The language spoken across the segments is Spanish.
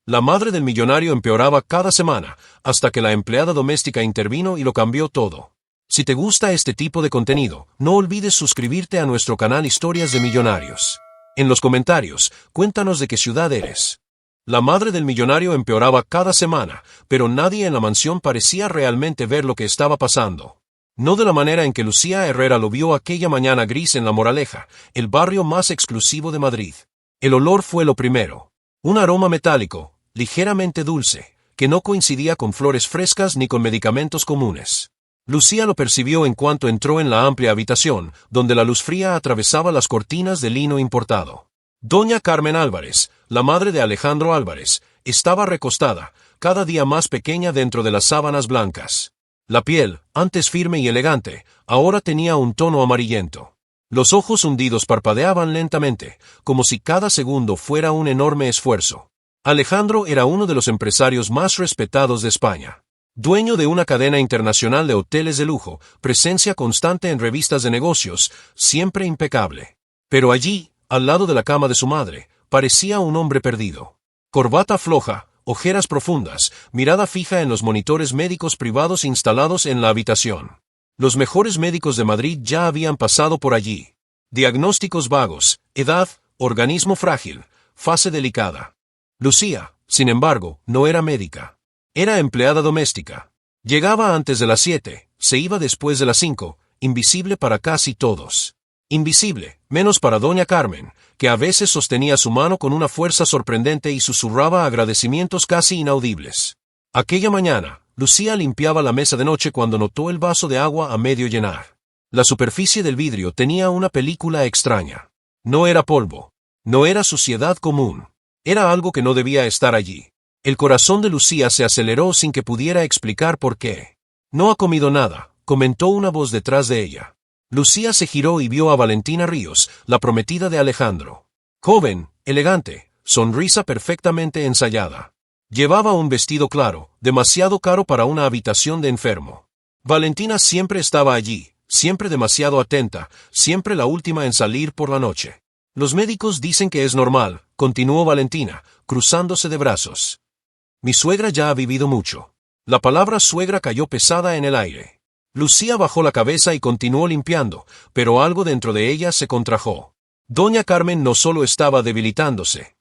La madre del millonario empeoraba cada semana, hasta que la empleada doméstica intervino y lo cambió todo. Si te gusta este tipo de contenido, no olvides suscribirte a nuestro canal Historias de Millonarios. En los comentarios, cuéntanos de qué ciudad eres. La madre del millonario empeoraba cada semana, pero nadie en la mansión parecía realmente ver lo que estaba pasando. No de la manera en que Lucía Herrera lo vio aquella mañana gris en La Moraleja, el barrio más exclusivo de Madrid. El olor fue lo primero. Un aroma metálico, ligeramente dulce, que no coincidía con flores frescas ni con medicamentos comunes. Lucía lo percibió en cuanto entró en la amplia habitación, donde la luz fría atravesaba las cortinas de lino importado. Doña Carmen Álvarez, la madre de Alejandro Álvarez, estaba recostada, cada día más pequeña dentro de las sábanas blancas. La piel, antes firme y elegante, ahora tenía un tono amarillento. Los ojos hundidos parpadeaban lentamente, como si cada segundo fuera un enorme esfuerzo. Alejandro era uno de los empresarios más respetados de España. Dueño de una cadena internacional de hoteles de lujo, presencia constante en revistas de negocios, siempre impecable. Pero allí, al lado de la cama de su madre, parecía un hombre perdido. Corbata floja, ojeras profundas, mirada fija en los monitores médicos privados instalados en la habitación. Los mejores médicos de Madrid ya habían pasado por allí. Diagnósticos vagos, edad, organismo frágil, fase delicada. Lucía, sin embargo, no era médica. Era empleada doméstica. Llegaba antes de las 7, se iba después de las 5, invisible para casi todos. Invisible, menos para doña Carmen, que a veces sostenía su mano con una fuerza sorprendente y susurraba agradecimientos casi inaudibles. Aquella mañana, Lucía limpiaba la mesa de noche cuando notó el vaso de agua a medio llenar. La superficie del vidrio tenía una película extraña. No era polvo. No era suciedad común. Era algo que no debía estar allí. El corazón de Lucía se aceleró sin que pudiera explicar por qué. No ha comido nada, comentó una voz detrás de ella. Lucía se giró y vio a Valentina Ríos, la prometida de Alejandro. Joven, elegante, sonrisa perfectamente ensayada. Llevaba un vestido claro, demasiado caro para una habitación de enfermo. Valentina siempre estaba allí, siempre demasiado atenta, siempre la última en salir por la noche. Los médicos dicen que es normal, continuó Valentina, cruzándose de brazos. Mi suegra ya ha vivido mucho. La palabra suegra cayó pesada en el aire. Lucía bajó la cabeza y continuó limpiando, pero algo dentro de ella se contrajo. Doña Carmen no solo estaba debilitándose.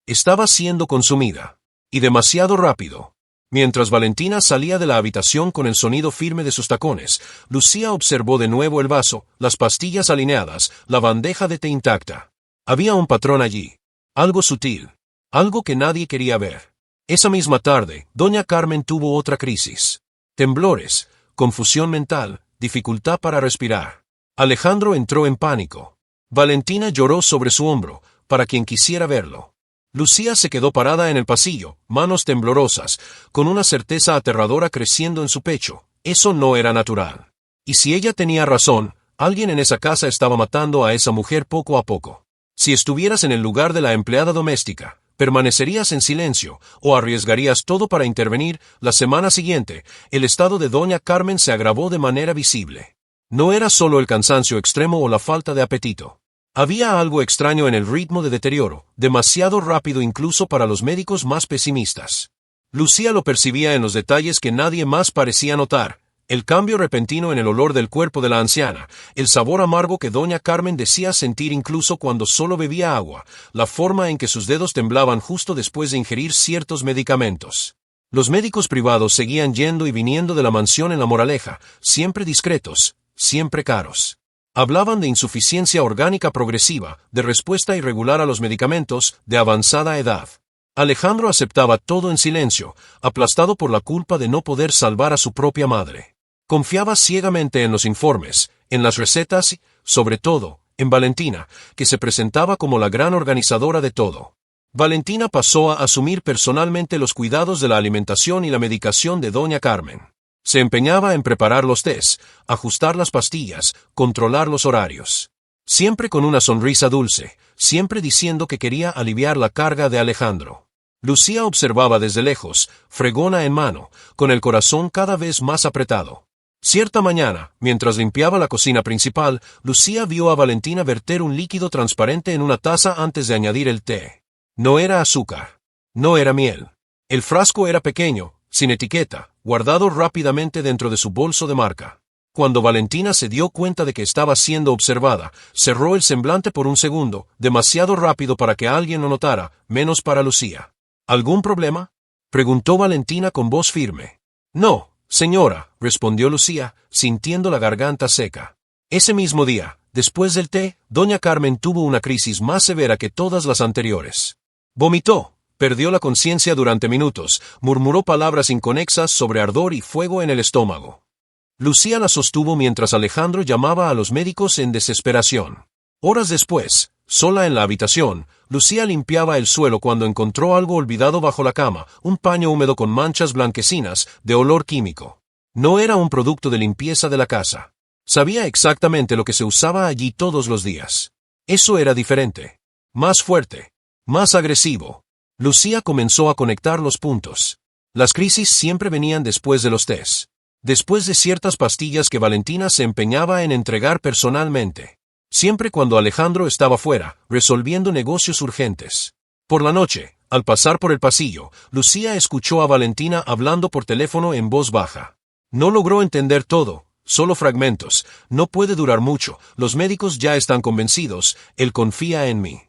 Estaba siendo consumida. Y demasiado rápido. Mientras Valentina salía de la habitación con el sonido firme de sus tacones, Lucía observó de nuevo el vaso, las pastillas alineadas, la bandeja de té intacta. Había un patrón allí. Algo sutil. Algo que nadie quería ver. Esa misma tarde, doña Carmen tuvo otra crisis. Temblores, confusión mental, dificultad para respirar. Alejandro entró en pánico. Valentina lloró sobre su hombro, para quien quisiera verlo. Lucía se quedó parada en el pasillo, manos temblorosas, con una certeza aterradora creciendo en su pecho. Eso no era natural. Y si ella tenía razón, alguien en esa casa estaba matando a esa mujer poco a poco. Si estuvieras en el lugar de la empleada doméstica, ¿permanecerías en silencio o arriesgarías todo para intervenir? La semana siguiente, el estado de doña Carmen se agravó de manera visible. No era solo el cansancio extremo o la falta de apetito. Había algo extraño en el ritmo de deterioro, demasiado rápido incluso para los médicos más pesimistas. Lucía lo percibía en los detalles que nadie más parecía notar. El cambio repentino en el olor del cuerpo de la anciana, el sabor amargo que doña Carmen decía sentir incluso cuando solo bebía agua, la forma en que sus dedos temblaban justo después de ingerir ciertos medicamentos. Los médicos privados seguían yendo y viniendo de la mansión en La Moraleja, siempre discretos, siempre caros. Hablaban de insuficiencia orgánica progresiva, de respuesta irregular a los medicamentos, de avanzada edad. Alejandro aceptaba todo en silencio, aplastado por la culpa de no poder salvar a su propia madre. Confiaba ciegamente en los informes, en las recetas y, sobre todo, en Valentina, que se presentaba como la gran organizadora de todo. Valentina pasó a asumir personalmente los cuidados de la alimentación y la medicación de doña Carmen. Se empeñaba en preparar los tés, ajustar las pastillas, controlar los horarios. Siempre con una sonrisa dulce, siempre diciendo que quería aliviar la carga de Alejandro. Lucía observaba desde lejos, fregona en mano, con el corazón cada vez más apretado. Cierta mañana, mientras limpiaba la cocina principal, Lucía vio a Valentina verter un líquido transparente en una taza antes de añadir el té. No era azúcar. No era miel. El frasco era pequeño, sin etiqueta, guardado rápidamente dentro de su bolso de marca. Cuando Valentina se dio cuenta de que estaba siendo observada, cerró el semblante por un segundo, demasiado rápido para que alguien lo notara, menos para Lucía. ¿Algún problema?, preguntó Valentina con voz firme. No, señora, respondió Lucía, sintiendo la garganta seca. Ese mismo día, después del té, doña Carmen tuvo una crisis más severa que todas las anteriores. Vomitó, perdió la conciencia durante minutos, murmuró palabras inconexas sobre ardor y fuego en el estómago. Lucía la sostuvo mientras Alejandro llamaba a los médicos en desesperación. Horas después, sola en la habitación, Lucía limpiaba el suelo cuando encontró algo olvidado bajo la cama, un paño húmedo con manchas blanquecinas, de olor químico. No era un producto de limpieza de la casa. Sabía exactamente lo que se usaba allí todos los días. Eso era diferente. Más fuerte. Más agresivo. Lucía comenzó a conectar los puntos. Las crisis siempre venían después de los tés. Después de ciertas pastillas que Valentina se empeñaba en entregar personalmente. Siempre cuando Alejandro estaba fuera, resolviendo negocios urgentes. Por la noche, al pasar por el pasillo, Lucía escuchó a Valentina hablando por teléfono en voz baja. No logró entender todo, solo fragmentos. No puede durar mucho, los médicos ya están convencidos, él confía en mí.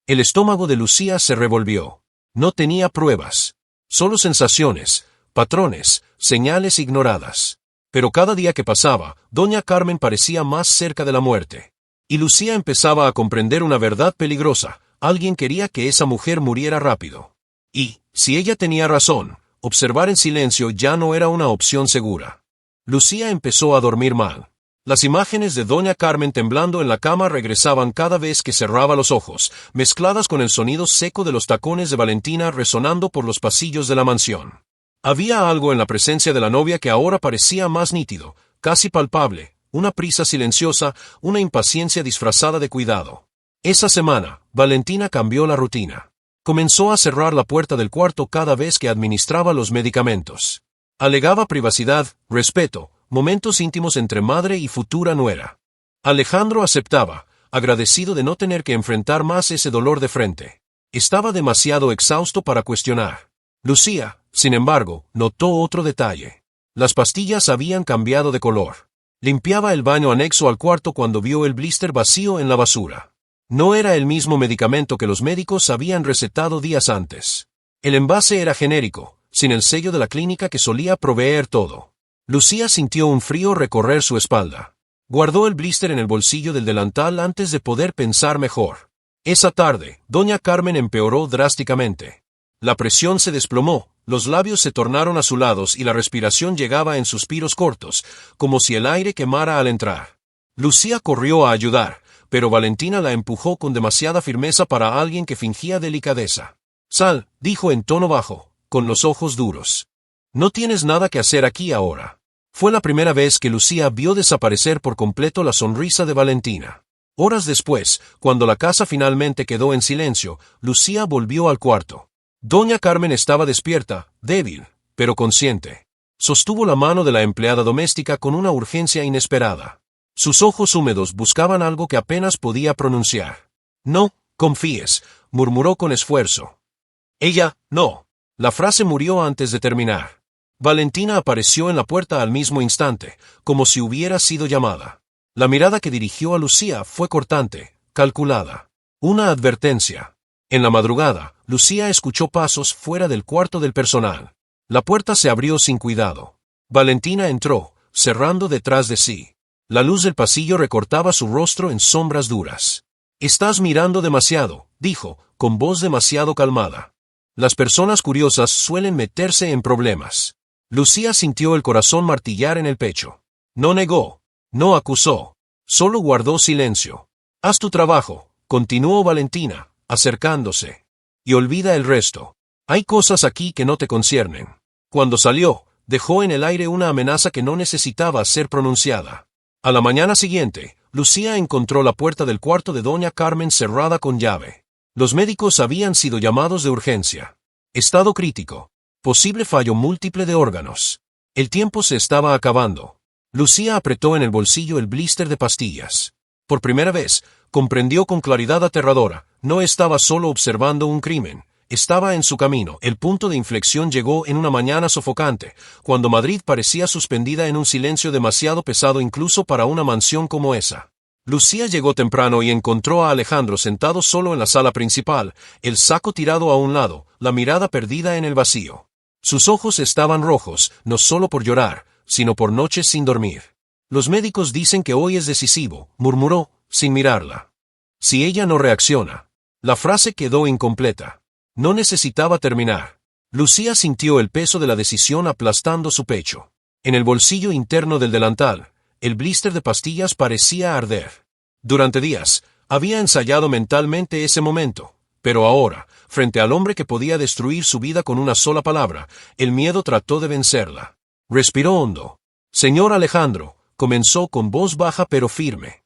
El estómago de Lucía se revolvió. No tenía pruebas. Solo sensaciones, patrones, señales ignoradas. Pero cada día que pasaba, doña Carmen parecía más cerca de la muerte. Y Lucía empezaba a comprender una verdad peligrosa. Alguien quería que esa mujer muriera rápido. Y, si ella tenía razón, observar en silencio ya no era una opción segura. Lucía empezó a dormir mal. Las imágenes de doña Carmen temblando en la cama regresaban cada vez que cerraba los ojos, mezcladas con el sonido seco de los tacones de Valentina resonando por los pasillos de la mansión. Había algo en la presencia de la novia que ahora parecía más nítido, casi palpable, una prisa silenciosa, una impaciencia disfrazada de cuidado. Esa semana, Valentina cambió la rutina. Comenzó a cerrar la puerta del cuarto cada vez que administraba los medicamentos. Alegaba privacidad, respeto, momentos íntimos entre madre y futura nuera. Alejandro aceptaba, agradecido de no tener que enfrentar más ese dolor de frente. Estaba demasiado exhausto para cuestionar. Lucía, sin embargo, notó otro detalle. Las pastillas habían cambiado de color. Limpiaba el baño anexo al cuarto cuando vio el blister vacío en la basura. No era el mismo medicamento que los médicos habían recetado días antes. El envase era genérico, sin el sello de la clínica que solía proveer todo. Lucía sintió un frío recorrer su espalda. Guardó el blister en el bolsillo del delantal antes de poder pensar mejor. Esa tarde, doña Carmen empeoró drásticamente. La presión se desplomó, los labios se tornaron azulados y la respiración llegaba en suspiros cortos, como si el aire quemara al entrar. Lucía corrió a ayudar, pero Valentina la empujó con demasiada firmeza para alguien que fingía delicadeza. «Sal», dijo en tono bajo, con los ojos duros. «No tienes nada que hacer aquí ahora». Fue la primera vez que Lucía vio desaparecer por completo la sonrisa de Valentina. Horas después, cuando la casa finalmente quedó en silencio, Lucía volvió al cuarto. Doña Carmen estaba despierta, débil, pero consciente. Sostuvo la mano de la empleada doméstica con una urgencia inesperada. Sus ojos húmedos buscaban algo que apenas podía pronunciar. «No, confíes», murmuró con esfuerzo. Ella, no. La frase murió antes de terminar. Valentina apareció en la puerta al mismo instante, como si hubiera sido llamada. La mirada que dirigió a Lucía fue cortante, calculada. Una advertencia. En la madrugada, Lucía escuchó pasos fuera del cuarto del personal. La puerta se abrió sin cuidado. Valentina entró, cerrando detrás de sí. La luz del pasillo recortaba su rostro en sombras duras. «Estás mirando demasiado», dijo, con voz demasiado calmada. Las personas curiosas suelen meterse en problemas. Lucía sintió el corazón martillar en el pecho. No negó, no acusó, solo guardó silencio. «Haz tu trabajo», continuó Valentina, acercándose. «Y olvida el resto. Hay cosas aquí que no te conciernen». Cuando salió, dejó en el aire una amenaza que no necesitaba ser pronunciada. A la mañana siguiente, Lucía encontró la puerta del cuarto de doña Carmen cerrada con llave. Los médicos habían sido llamados de urgencia. Estado crítico. Posible fallo múltiple de órganos. El tiempo se estaba acabando. Lucía apretó en el bolsillo el blister de pastillas. Por primera vez, comprendió con claridad aterradora, no estaba solo observando un crimen, estaba en su camino. El punto de inflexión llegó en una mañana sofocante, cuando Madrid parecía suspendida en un silencio demasiado pesado incluso para una mansión como esa. Lucía llegó temprano y encontró a Alejandro sentado solo en la sala principal, el saco tirado a un lado, la mirada perdida en el vacío. Sus ojos estaban rojos, no solo por llorar, sino por noches sin dormir. Los médicos dicen que hoy es decisivo, murmuró, sin mirarla. Si ella no reacciona. La frase quedó incompleta. No necesitaba terminar. Lucía sintió el peso de la decisión aplastando su pecho. En el bolsillo interno del delantal, el blister de pastillas parecía arder. Durante días, había ensayado mentalmente ese momento, pero ahora, frente al hombre que podía destruir su vida con una sola palabra, el miedo trató de vencerla. Respiró hondo. Señor Alejandro, comenzó con voz baja pero firme.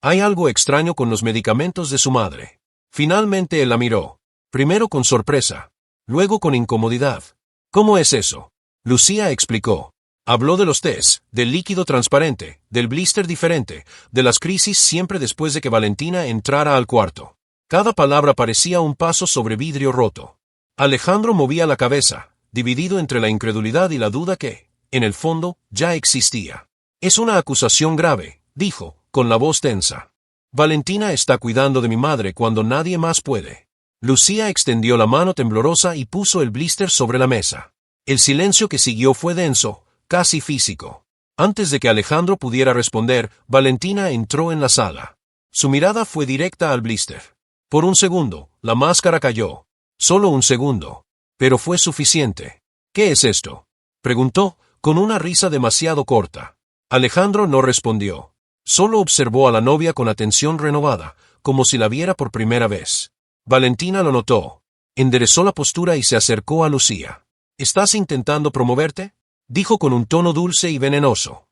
Hay algo extraño con los medicamentos de su madre. Finalmente él la miró. Primero con sorpresa, luego con incomodidad. ¿Cómo es eso? Lucía explicó. Habló de los tés, del líquido transparente, del blister diferente, de las crisis siempre después de que Valentina entrara al cuarto. Cada palabra parecía un paso sobre vidrio roto. Alejandro movía la cabeza, dividido entre la incredulidad y la duda que, en el fondo, ya existía. Es una acusación grave, dijo, con la voz tensa. Valentina está cuidando de mi madre cuando nadie más puede. Lucía extendió la mano temblorosa y puso el blister sobre la mesa. El silencio que siguió fue denso, casi físico. Antes de que Alejandro pudiera responder, Valentina entró en la sala. Su mirada fue directa al blister. Por un segundo, la máscara cayó. Solo un segundo. Pero fue suficiente. ¿Qué es esto?, preguntó, con una risa demasiado corta. Alejandro no respondió. Solo observó a la novia con atención renovada, como si la viera por primera vez. Valentina lo notó. Enderezó la postura y se acercó a Lucía. ¿Estás intentando promoverte?, dijo con un tono dulce y venenoso.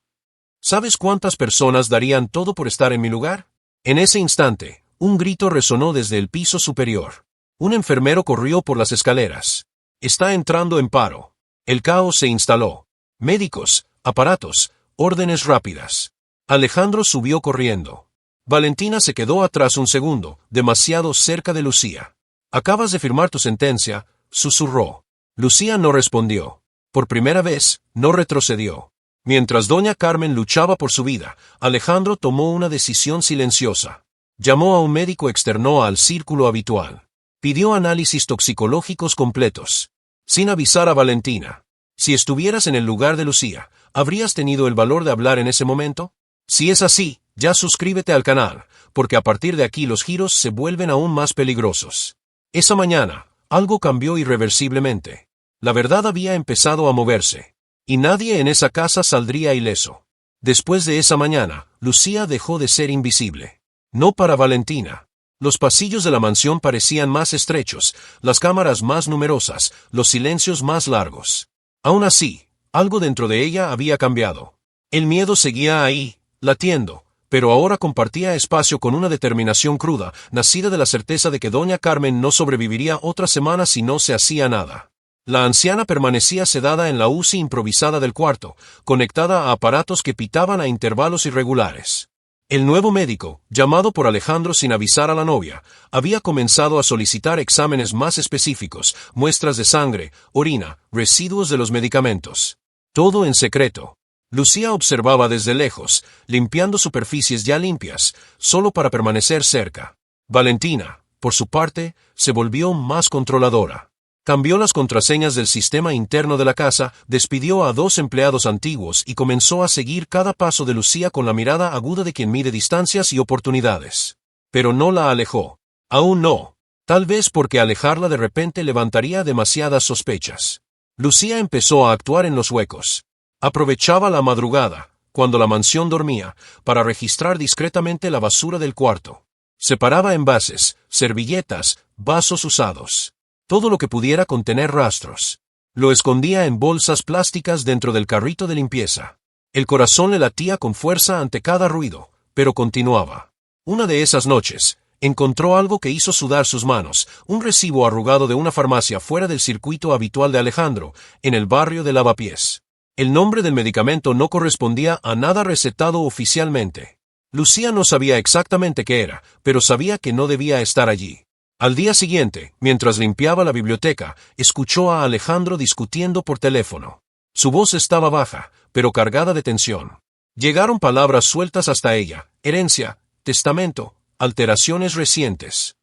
¿Sabes cuántas personas darían todo por estar en mi lugar? En ese instante, un grito resonó desde el piso superior. Un enfermero corrió por las escaleras. Está entrando en paro. El caos se instaló. Médicos, aparatos, órdenes rápidas. Alejandro subió corriendo. Valentina se quedó atrás un segundo, demasiado cerca de Lucía. «Acabas de firmar tu sentencia», susurró. Lucía no respondió. Por primera vez, no retrocedió. Mientras doña Carmen luchaba por su vida, Alejandro tomó una decisión silenciosa. Llamó a un médico externo al círculo habitual. Pidió análisis toxicológicos completos. Sin avisar a Valentina. Si estuvieras en el lugar de Lucía, ¿habrías tenido el valor de hablar en ese momento? Si es así, ya suscríbete al canal, porque a partir de aquí los giros se vuelven aún más peligrosos. Esa mañana, algo cambió irreversiblemente. La verdad había empezado a moverse. Y nadie en esa casa saldría ileso. Después de esa mañana, Lucía dejó de ser invisible. No para Valentina. Los pasillos de la mansión parecían más estrechos, las cámaras más numerosas, los silencios más largos. Aún así, algo dentro de ella había cambiado. El miedo seguía ahí, latiendo, pero ahora compartía espacio con una determinación cruda, nacida de la certeza de que doña Carmen no sobreviviría otra semana si no se hacía nada. La anciana permanecía sedada en la UCI improvisada del cuarto, conectada a aparatos que pitaban a intervalos irregulares. El nuevo médico, llamado por Alejandro sin avisar a la novia, había comenzado a solicitar exámenes más específicos, muestras de sangre, orina, residuos de los medicamentos. Todo en secreto. Lucía observaba desde lejos, limpiando superficies ya limpias, solo para permanecer cerca. Valentina, por su parte, se volvió más controladora. Cambió las contraseñas del sistema interno de la casa, despidió a 2 empleados antiguos y comenzó a seguir cada paso de Lucía con la mirada aguda de quien mide distancias y oportunidades. Pero no la alejó. Aún no. Tal vez porque alejarla de repente levantaría demasiadas sospechas. Lucía empezó a actuar en los huecos. Aprovechaba la madrugada, cuando la mansión dormía, para registrar discretamente la basura del cuarto. Separaba envases, servilletas, vasos usados. Todo lo que pudiera contener rastros. Lo escondía en bolsas plásticas dentro del carrito de limpieza. El corazón le latía con fuerza ante cada ruido, pero continuaba. Una de esas noches, encontró algo que hizo sudar sus manos, un recibo arrugado de una farmacia fuera del circuito habitual de Alejandro, en el barrio de Lavapiés. El nombre del medicamento no correspondía a nada recetado oficialmente. Lucía no sabía exactamente qué era, pero sabía que no debía estar allí. Al día siguiente, mientras limpiaba la biblioteca, escuchó a Alejandro discutiendo por teléfono. Su voz estaba baja, pero cargada de tensión. Llegaron palabras sueltas hasta ella: herencia, testamento, alteraciones recientes.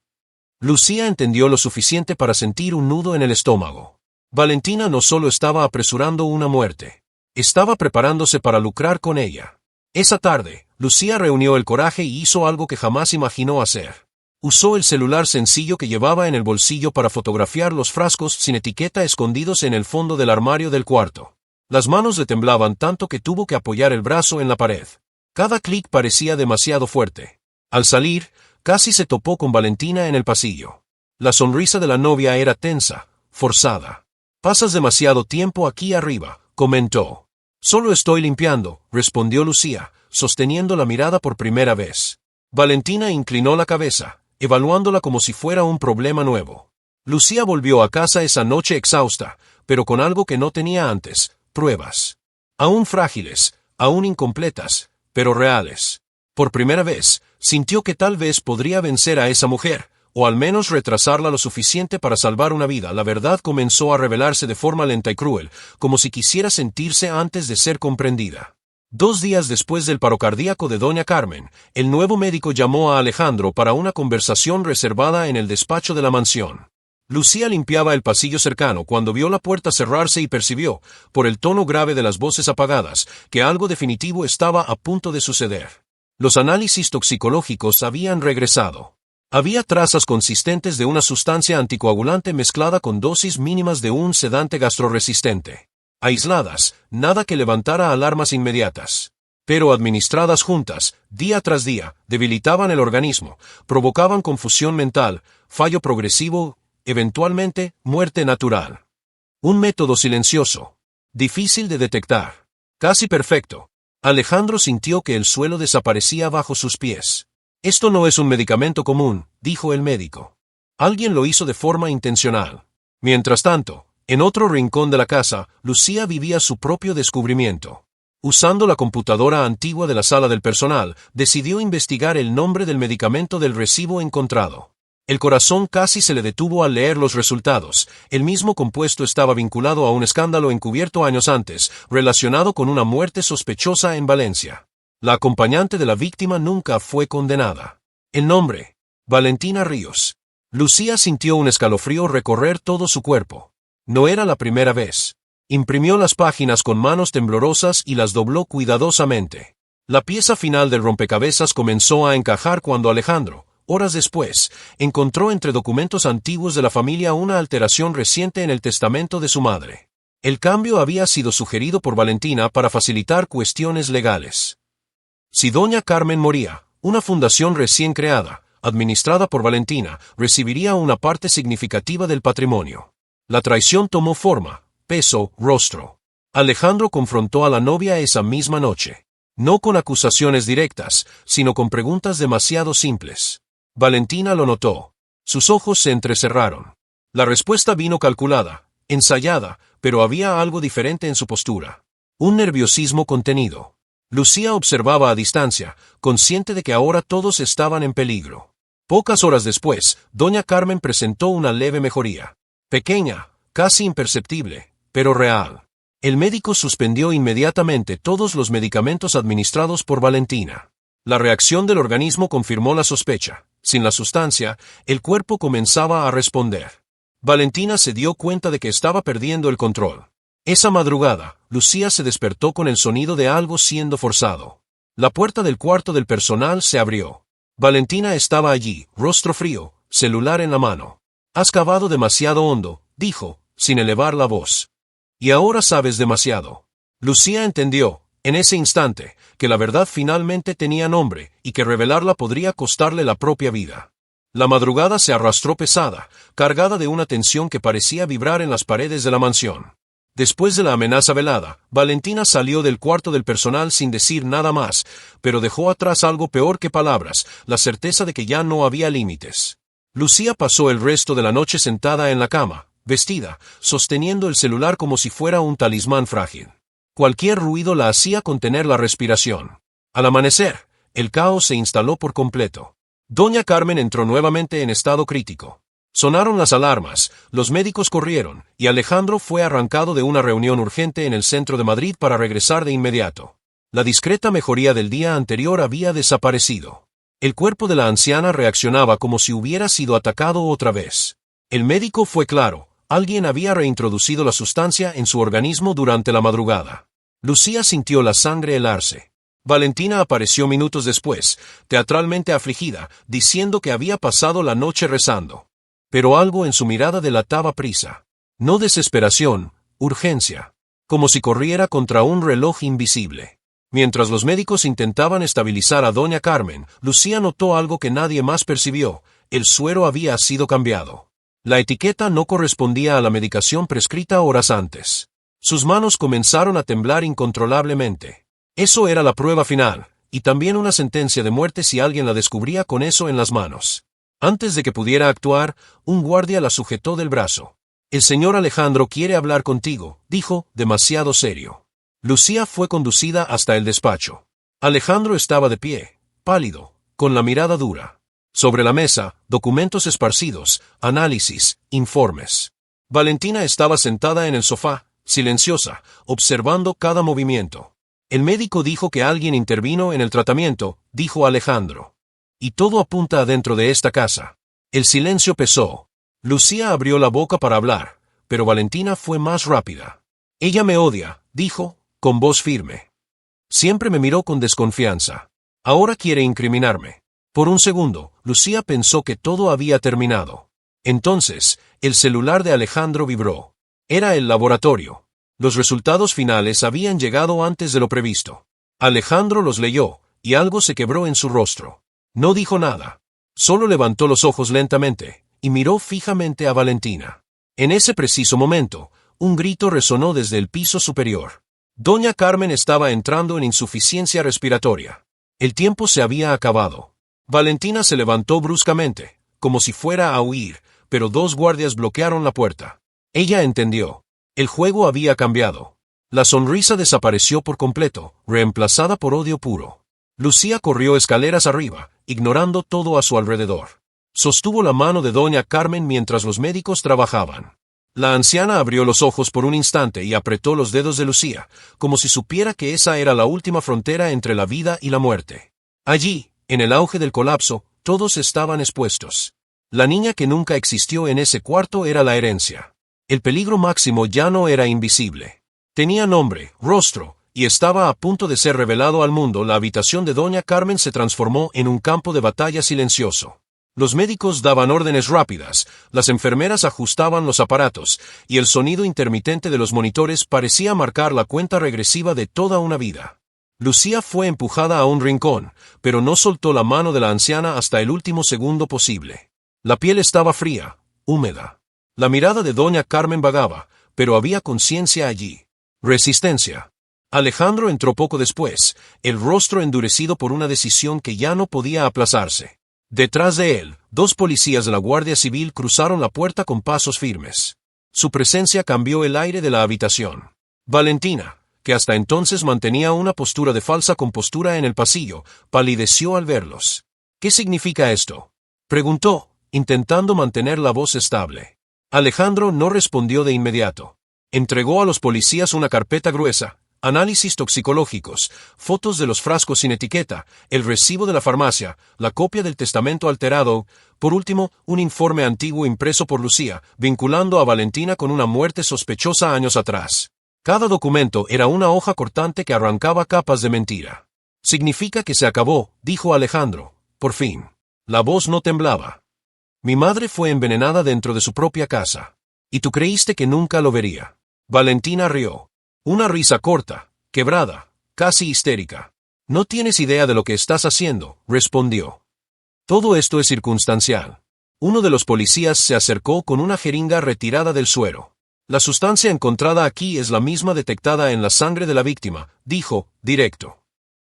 Lucía entendió lo suficiente para sentir un nudo en el estómago. Valentina no solo estaba apresurando una muerte, estaba preparándose para lucrar con ella. Esa tarde, Lucía reunió el coraje y hizo algo que jamás imaginó hacer. Usó el celular sencillo que llevaba en el bolsillo para fotografiar los frascos sin etiqueta escondidos en el fondo del armario del cuarto. Las manos le temblaban tanto que tuvo que apoyar el brazo en la pared. Cada clic parecía demasiado fuerte. Al salir, casi se topó con Valentina en el pasillo. La sonrisa de la novia era tensa, forzada. «Pasas demasiado tiempo aquí arriba», comentó. «Solo estoy limpiando», respondió Lucía, sosteniendo la mirada por primera vez. Valentina inclinó la cabeza, evaluándola como si fuera un problema nuevo. Lucía volvió a casa esa noche exhausta, pero con algo que no tenía antes: pruebas. Aún frágiles, aún incompletas, pero reales. Por primera vez, sintió que tal vez podría vencer a esa mujer, o al menos retrasarla lo suficiente para salvar una vida. La verdad comenzó a revelarse de forma lenta y cruel, como si quisiera sentirse antes de ser comprendida. 2 días después del paro cardíaco de doña Carmen, el nuevo médico llamó a Alejandro para una conversación reservada en el despacho de la mansión. Lucía limpiaba el pasillo cercano cuando vio la puerta cerrarse y percibió, por el tono grave de las voces apagadas, que algo definitivo estaba a punto de suceder. Los análisis toxicológicos habían regresado. Había trazas consistentes de una sustancia anticoagulante mezclada con dosis mínimas de un sedante gastroresistente. Aisladas, nada que levantara alarmas inmediatas. Pero administradas juntas, día tras día, debilitaban el organismo, provocaban confusión mental, fallo progresivo, eventualmente, muerte natural. Un método silencioso, difícil de detectar, casi perfecto. Alejandro sintió que el suelo desaparecía bajo sus pies. «Esto no es un medicamento común», dijo el médico. «Alguien lo hizo de forma intencional». Mientras tanto, en otro rincón de la casa, Lucía vivía su propio descubrimiento. Usando la computadora antigua de la sala del personal, decidió investigar el nombre del medicamento del recibo encontrado. El corazón casi se le detuvo al leer los resultados. El mismo compuesto estaba vinculado a un escándalo encubierto años antes, relacionado con una muerte sospechosa en Valencia. La acompañante de la víctima nunca fue condenada. El nombre: Valentina Ríos. Lucía sintió un escalofrío recorrer todo su cuerpo. No era la primera vez. Imprimió las páginas con manos temblorosas y las dobló cuidadosamente. La pieza final del rompecabezas comenzó a encajar cuando Alejandro, horas después, encontró entre documentos antiguos de la familia una alteración reciente en el testamento de su madre. El cambio había sido sugerido por Valentina para facilitar cuestiones legales. Si doña Carmen moría, una fundación recién creada, administrada por Valentina, recibiría una parte significativa del patrimonio. La traición tomó forma, peso, rostro. Alejandro confrontó a la novia esa misma noche. No con acusaciones directas, sino con preguntas demasiado simples. Valentina lo notó. Sus ojos se entrecerraron. La respuesta vino calculada, ensayada, pero había algo diferente en su postura. Un nerviosismo contenido. Lucía observaba a distancia, consciente de que ahora todos estaban en peligro. Pocas horas después, doña Carmen presentó una leve mejoría. Pequeña, casi imperceptible, pero real. El médico suspendió inmediatamente todos los medicamentos administrados por Valentina. La reacción del organismo confirmó la sospecha. Sin la sustancia, el cuerpo comenzaba a responder. Valentina se dio cuenta de que estaba perdiendo el control. Esa madrugada, Lucía se despertó con el sonido de algo siendo forzado. La puerta del cuarto del personal se abrió. Valentina estaba allí, rostro frío, celular en la mano. «Has cavado demasiado hondo», dijo, sin elevar la voz. «Y ahora sabes demasiado». Lucía entendió, en ese instante, que la verdad finalmente tenía nombre y que revelarla podría costarle la propia vida. La madrugada se arrastró pesada, cargada de una tensión que parecía vibrar en las paredes de la mansión. Después de la amenaza velada, Valentina salió del cuarto del personal sin decir nada más, pero dejó atrás algo peor que palabras: la certeza de que ya no había límites. Lucía pasó el resto de la noche sentada en la cama, vestida, sosteniendo el celular como si fuera un talismán frágil. Cualquier ruido la hacía contener la respiración. Al amanecer, el caos se instaló por completo. Doña Carmen entró nuevamente en estado crítico. Sonaron las alarmas, los médicos corrieron, y Alejandro fue arrancado de una reunión urgente en el centro de Madrid para regresar de inmediato. La discreta mejoría del día anterior había desaparecido. El cuerpo de la anciana reaccionaba como si hubiera sido atacado otra vez. El médico fue claro, alguien había reintroducido la sustancia en su organismo durante la madrugada. Lucía sintió la sangre helarse. Valentina apareció minutos después, teatralmente afligida, diciendo que había pasado la noche rezando. Pero algo en su mirada delataba prisa. No desesperación, urgencia. Como si corriera contra un reloj invisible. Mientras los médicos intentaban estabilizar a doña Carmen, Lucía notó algo que nadie más percibió: el suero había sido cambiado. La etiqueta no correspondía a la medicación prescrita horas antes. Sus manos comenzaron a temblar incontrolablemente. Eso era la prueba final, y también una sentencia de muerte si alguien la descubría con eso en las manos. Antes de que pudiera actuar, un guardia la sujetó del brazo. «El señor Alejandro quiere hablar contigo», dijo, demasiado serio. Lucía fue conducida hasta el despacho. Alejandro estaba de pie, pálido, con la mirada dura. Sobre la mesa, documentos esparcidos, análisis, informes. Valentina estaba sentada en el sofá, silenciosa, observando cada movimiento. «El médico dijo que alguien intervino en el tratamiento», dijo Alejandro. «Y todo apunta adentro de esta casa». El silencio pesó. Lucía abrió la boca para hablar, pero Valentina fue más rápida. «Ella me odia», dijo, con voz firme. «Siempre me miró con desconfianza. Ahora quiere incriminarme». Por un segundo, Lucía pensó que todo había terminado. Entonces, el celular de Alejandro vibró. Era el laboratorio. Los resultados finales habían llegado antes de lo previsto. Alejandro los leyó, y algo se quebró en su rostro. No dijo nada. Solo levantó los ojos lentamente, y miró fijamente a Valentina. En ese preciso momento, un grito resonó desde el piso superior. Doña Carmen estaba entrando en insuficiencia respiratoria. El tiempo se había acabado. Valentina se levantó bruscamente, como si fuera a huir, pero dos guardias bloquearon la puerta. Ella entendió. El juego había cambiado. La sonrisa desapareció por completo, reemplazada por odio puro. Lucía corrió escaleras arriba, ignorando todo a su alrededor. Sostuvo la mano de doña Carmen mientras los médicos trabajaban. La anciana abrió los ojos por un instante y apretó los dedos de Lucía, como si supiera que esa era la última frontera entre la vida y la muerte. Allí, en el auge del colapso, todos estaban expuestos. La niña que nunca existió en ese cuarto era la herencia. El peligro máximo ya no era invisible. Tenía nombre, rostro, y estaba a punto de ser revelado al mundo. La habitación de doña Carmen se transformó en un campo de batalla silencioso. Los médicos daban órdenes rápidas, las enfermeras ajustaban los aparatos, y el sonido intermitente de los monitores parecía marcar la cuenta regresiva de toda una vida. Lucía fue empujada a un rincón, pero no soltó la mano de la anciana hasta el último segundo posible. La piel estaba fría, húmeda. La mirada de doña Carmen vagaba, pero había conciencia allí. Resistencia. Alejandro entró poco después, el rostro endurecido por una decisión que ya no podía aplazarse. Detrás de él, dos policías de la Guardia Civil cruzaron la puerta con pasos firmes. Su presencia cambió el aire de la habitación. Valentina, que hasta entonces mantenía una postura de falsa compostura en el pasillo, palideció al verlos. «¿Qué significa esto?», preguntó, intentando mantener la voz estable. Alejandro no respondió de inmediato. Entregó a los policías una carpeta gruesa, análisis toxicológicos, fotos de los frascos sin etiqueta, el recibo de la farmacia, la copia del testamento alterado, por último, un informe antiguo impreso por Lucía, vinculando a Valentina con una muerte sospechosa años atrás. Cada documento era una hoja cortante que arrancaba capas de mentira. «Significa que se acabó», dijo Alejandro, por fin. La voz no temblaba. «Mi madre fue envenenada dentro de su propia casa. Y tú creíste que nunca lo vería». Valentina rió. Una risa corta, quebrada, casi histérica. «No tienes idea de lo que estás haciendo», respondió. «Todo esto es circunstancial». Uno de los policías se acercó con una jeringa retirada del suero. «La sustancia encontrada aquí es la misma detectada en la sangre de la víctima», dijo, directo.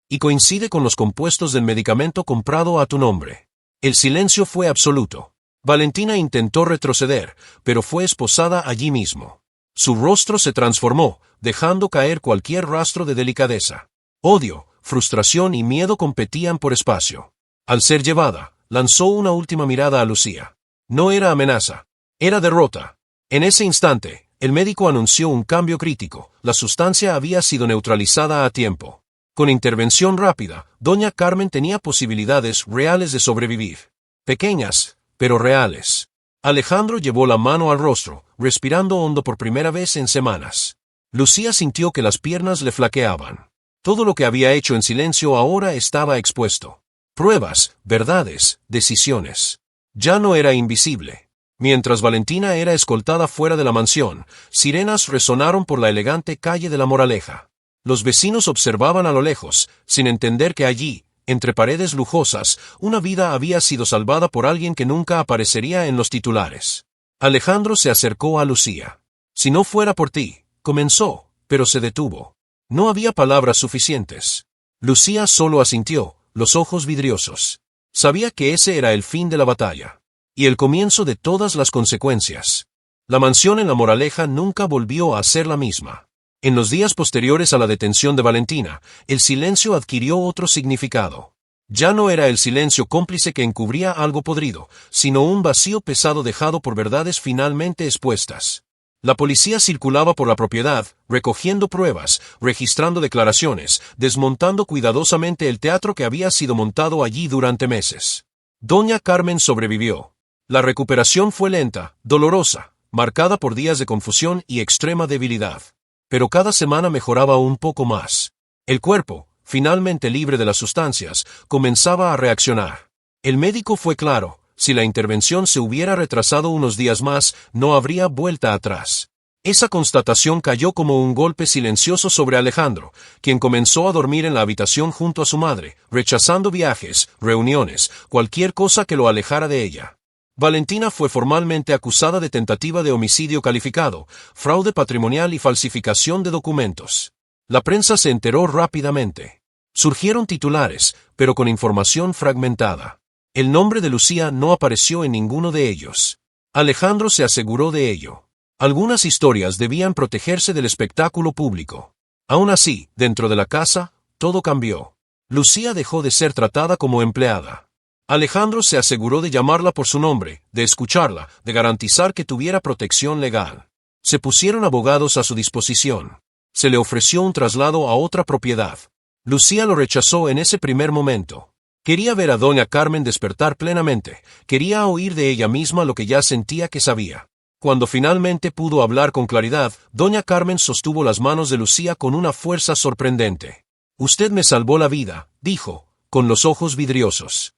«Y coincide con los compuestos del medicamento comprado a tu nombre». El silencio fue absoluto. Valentina intentó retroceder, pero fue esposada allí mismo. Su rostro se transformó, dejando caer cualquier rastro de delicadeza. Odio, frustración y miedo competían por espacio. Al ser llevada, lanzó una última mirada a Lucía. No era amenaza. Era derrota. En ese instante, el médico anunció un cambio crítico. La sustancia había sido neutralizada a tiempo. Con intervención rápida, doña Carmen tenía posibilidades reales de sobrevivir. Pequeñas, pero reales. Alejandro llevó la mano al rostro, respirando hondo por primera vez en semanas. Lucía sintió que las piernas le flaqueaban. Todo lo que había hecho en silencio ahora estaba expuesto. Pruebas, verdades, decisiones. Ya no era invisible. Mientras Valentina era escoltada fuera de la mansión, sirenas resonaron por la elegante calle de La Moraleja. Los vecinos observaban a lo lejos, sin entender que allí, entre paredes lujosas, una vida había sido salvada por alguien que nunca aparecería en los titulares. Alejandro se acercó a Lucía. Si no fuera por ti, comenzó, pero se detuvo. No había palabras suficientes. Lucía solo asintió, los ojos vidriosos. Sabía que ese era el fin de la batalla. Y el comienzo de todas las consecuencias. La mansión en La Moraleja nunca volvió a ser la misma. En los días posteriores a la detención de Valentina, el silencio adquirió otro significado. Ya no era el silencio cómplice que encubría algo podrido, sino un vacío pesado dejado por verdades finalmente expuestas. La policía circulaba por la propiedad, recogiendo pruebas, registrando declaraciones, desmontando cuidadosamente el teatro que había sido montado allí durante meses. Doña Carmen sobrevivió. La recuperación fue lenta, dolorosa, marcada por días de confusión y extrema debilidad. Pero cada semana mejoraba un poco más. El cuerpo, finalmente libre de las sustancias, comenzaba a reaccionar. El médico fue claro: si la intervención se hubiera retrasado unos días más, no habría vuelta atrás. Esa constatación cayó como un golpe silencioso sobre Alejandro, quien comenzó a dormir en la habitación junto a su madre, rechazando viajes, reuniones, cualquier cosa que lo alejara de ella. Valentina fue formalmente acusada de tentativa de homicidio calificado, fraude patrimonial y falsificación de documentos. La prensa se enteró rápidamente. Surgieron titulares, pero con información fragmentada. El nombre de Lucía no apareció en ninguno de ellos. Alejandro se aseguró de ello. Algunas historias debían protegerse del espectáculo público. Aún así, dentro de la casa, todo cambió. Lucía dejó de ser tratada como empleada. Alejandro se aseguró de llamarla por su nombre, de escucharla, de garantizar que tuviera protección legal. Se pusieron abogados a su disposición. Se le ofreció un traslado a otra propiedad. Lucía lo rechazó en ese primer momento. Quería ver a doña Carmen despertar plenamente, quería oír de ella misma lo que ya sentía que sabía. Cuando finalmente pudo hablar con claridad, doña Carmen sostuvo las manos de Lucía con una fuerza sorprendente. «Usted me salvó la vida», dijo, con los ojos vidriosos.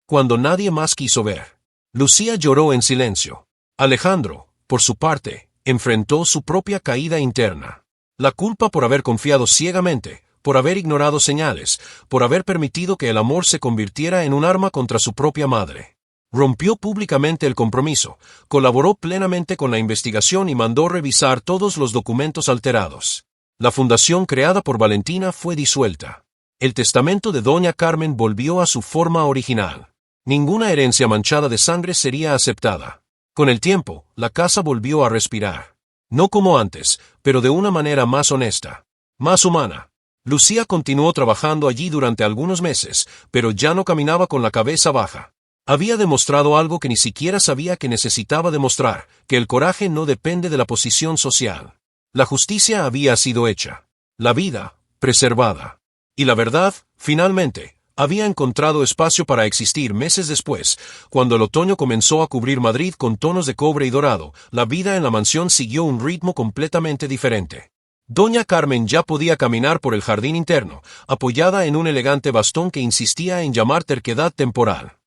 Cuando nadie más quiso ver. Lucía lloró en silencio. Alejandro, por su parte, enfrentó su propia caída interna. La culpa por haber confiado ciegamente, por haber ignorado señales, por haber permitido que el amor se convirtiera en un arma contra su propia madre. Rompió públicamente el compromiso, colaboró plenamente con la investigación y mandó revisar todos los documentos alterados. La fundación creada por Valentina fue disuelta. El testamento de doña Carmen volvió a su forma original. Ninguna herencia manchada de sangre sería aceptada. Con el tiempo, la casa volvió a respirar. No como antes, pero de una manera más honesta, más humana. Lucía continuó trabajando allí durante algunos meses, pero ya no caminaba con la cabeza baja. Había demostrado algo que ni siquiera sabía que necesitaba demostrar, que el coraje no depende de la posición social. La justicia había sido hecha. La vida, preservada. Y la verdad, finalmente, había encontrado espacio para existir meses después. Cuando el otoño comenzó a cubrir Madrid con tonos de cobre y dorado, la vida en la mansión siguió un ritmo completamente diferente. Doña Carmen ya podía caminar por el jardín interno, apoyada en un elegante bastón que insistía en llamar terquedad temporal.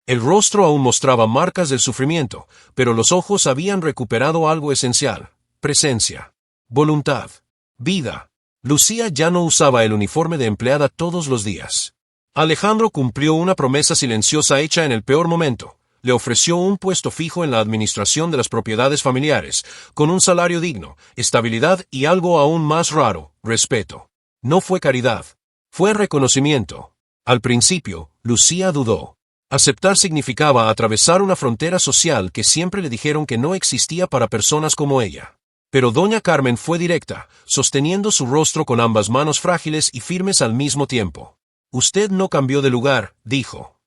El rostro aún mostraba marcas del sufrimiento, pero los ojos habían recuperado algo esencial: presencia, voluntad, vida. Lucía ya no usaba el uniforme de empleada todos los días. Alejandro cumplió una promesa silenciosa hecha en el peor momento. Le ofreció un puesto fijo en la administración de las propiedades familiares, con un salario digno, estabilidad y algo aún más raro: respeto. No fue caridad. Fue reconocimiento. Al principio, Lucía dudó. Aceptar significaba atravesar una frontera social que siempre le dijeron que no existía para personas como ella. Pero doña Carmen fue directa, sosteniendo su rostro con ambas manos frágiles y firmes al mismo tiempo. «Usted no cambió de lugar», dijo.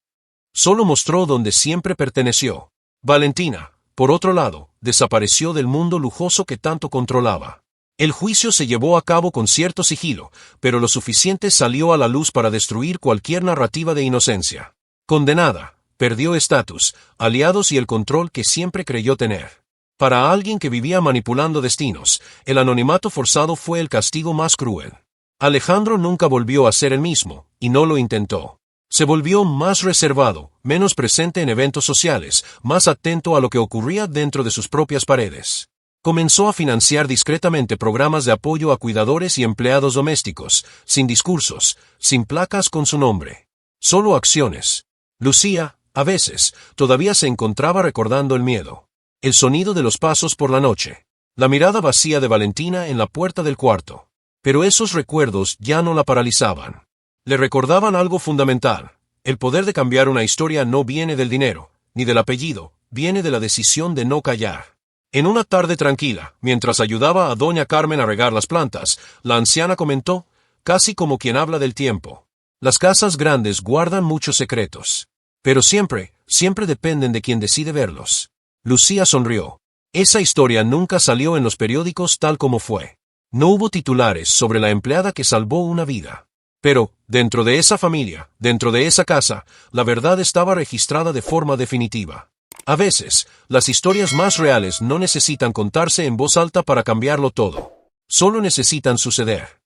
«Solo mostró donde siempre perteneció». Valentina, por otro lado, desapareció del mundo lujoso que tanto controlaba. El juicio se llevó a cabo con cierto sigilo, pero lo suficiente salió a la luz para destruir cualquier narrativa de inocencia. Condenada, perdió estatus, aliados y el control que siempre creyó tener. Para alguien que vivía manipulando destinos, el anonimato forzado fue el castigo más cruel. Alejandro nunca volvió a ser el mismo, y no lo intentó. Se volvió más reservado, menos presente en eventos sociales, más atento a lo que ocurría dentro de sus propias paredes. Comenzó a financiar discretamente programas de apoyo a cuidadores y empleados domésticos, sin discursos, sin placas con su nombre. Solo acciones. Lucía, a veces, todavía se encontraba recordando el miedo. El sonido de los pasos por la noche. La mirada vacía de Valentina en la puerta del cuarto. Pero esos recuerdos ya no la paralizaban. Le recordaban algo fundamental. El poder de cambiar una historia no viene del dinero, ni del apellido, viene de la decisión de no callar. En una tarde tranquila, mientras ayudaba a doña Carmen a regar las plantas, la anciana comentó, casi como quien habla del tiempo. Las casas grandes guardan muchos secretos. Pero siempre dependen de quien decide verlos. Lucía sonrió. Esa historia nunca salió en los periódicos tal como fue. No hubo titulares sobre la empleada que salvó una vida. Pero, dentro de esa familia, dentro de esa casa, la verdad estaba registrada de forma definitiva. A veces, las historias más reales no necesitan contarse en voz alta para cambiarlo todo. Solo necesitan suceder.